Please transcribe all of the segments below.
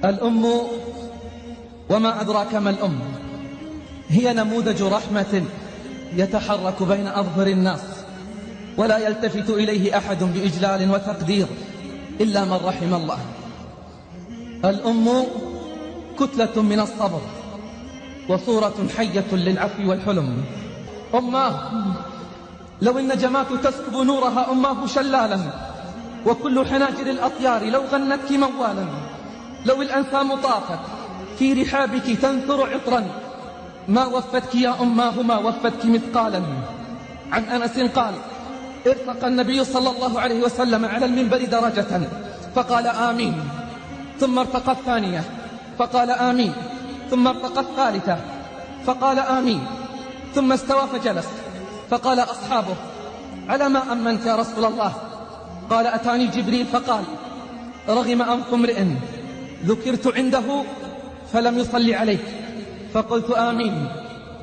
الأم وما أدراك ما الأم، هي نموذج رحمة يتحرك بين أظهر الناس ولا يلتفت إليه أحد بإجلال وتقدير إلا من رحم الله. الأم كتلة من الصبر وصورة حية للعفو والحلم. أماه لو النجمات تسكب نورها أماه شلالا، وكل حناجر الأطيار لو غنتك موالا، لو الأنسام طافت في رحابك تنثر عطرا، ما وفتك يا أماه ما وفتك مثقالا. عن أنس قال: ارتقى النبي صلى الله عليه وسلم على المنبر درجة فقال آمين، ثم ارتقى الثانية فقال آمين، ثم ارتقى الثالثة فقال آمين، ثم استوى فجلس، فقال أصحابه: على ما أمنت يا رسول الله؟ قال: أتاني جبريل فقال: رغم أنف امرئ ذكرت عنده فلم يصلي عليك، فقلت آمين،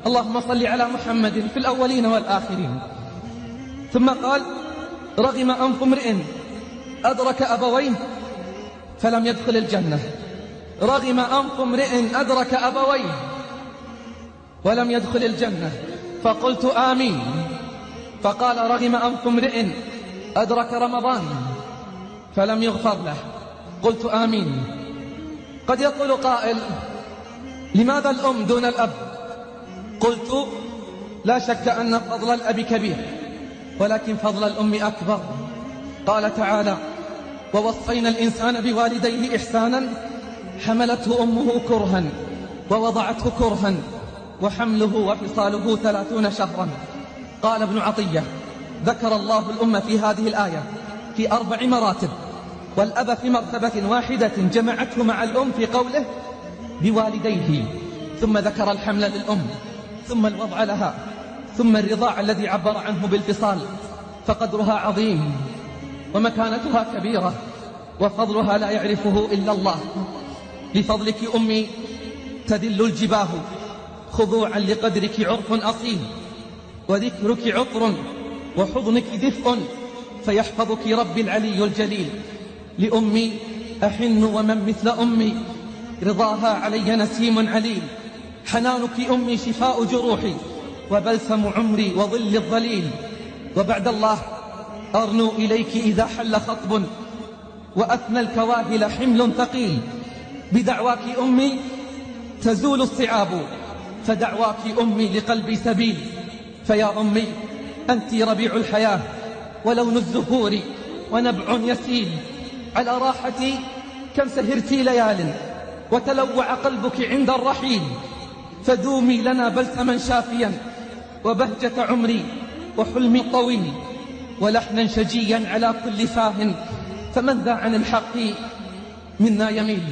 اللهم صل على محمد في الأولين والآخرين. ثم قال: رغم أنف امرئ أدرك أبويه فلم يدخل الجنة، رغم أنف امرئ أدرك أبويه ولم يدخل الجنة، فقلت آمين. فقال: رغم أنف امرئ أدرك رمضان فلم يغفر له، قلت آمين. قد يقول قائل: لماذا الأم دون الأب؟ قلت: لا شك أن فضل الأب كبير، ولكن فضل الأم أكبر. قال تعالى: ووصينا الإنسان بوالديه إحسانا حملته أمه كرها ووضعته كرها وحمله وفصاله 30 شهرا. قال ابن عطية: ذكر الله الأم في هذه الآية في 4 مراتب، والأب في مرتبة واحدة جمعته مع الأم في قوله بوالديه، ثم ذكر الحمل للأم، ثم الوضع لها، ثم الرضاع الذي عبر عنه بالفصال. فقدرها عظيم ومكانتها كبيرة وفضلها لا يعرفه إلا الله. لفضلك أمي تذل الجباه خضوعا لقدرك عرف أصيل، وذكرك عطر وحضنك دفء فيحفظك ربي العلي الجليل. لأمي أحن ومن مثل أمي رضاها علي نسيم عليل. حنانك أمي شفاء جروحي وبلسم عمري وظل الظليل. وبعد الله أرنو إليك إذا حل خطب وأثنى الكواهل حمل ثقيل. بدعواك أمي تزول الصعاب فدعواك أمي لقلبي سبيل. فيا أمي أنت ربيع الحياة ولون الزهور ونبع يسيل. على راحتي كم سهرت ليال وتلوع قلبك عند الرحيل. فدومي لنا بلسما شافيا وبهجة عمري وحلمي طويل، ولحنا شجيا على كل فاه، فمن ذا عن الحق منا يميل.